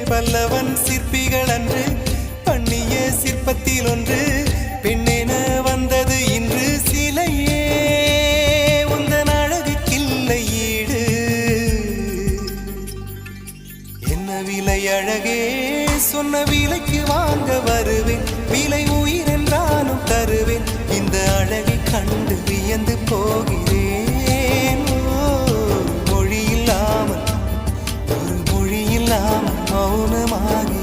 பல்லவன் சிற்பிகள் அன்று பண்ணிய சிற்பத்தில் ஒன்று பெண்ணென வந்தது இன்று சிலையே உந்தன் அழகுக்கில்லை ஈடு என்ன விலை அழகே சொன்ன விலைக்கு வாங்க வருவேன் விலை உயிர் என்றாலும் தருவேன் இந்த அழகை கண்டு வியந்து போகிறேன் ஒரு மொழி இல்லாமல் மௌனமாகி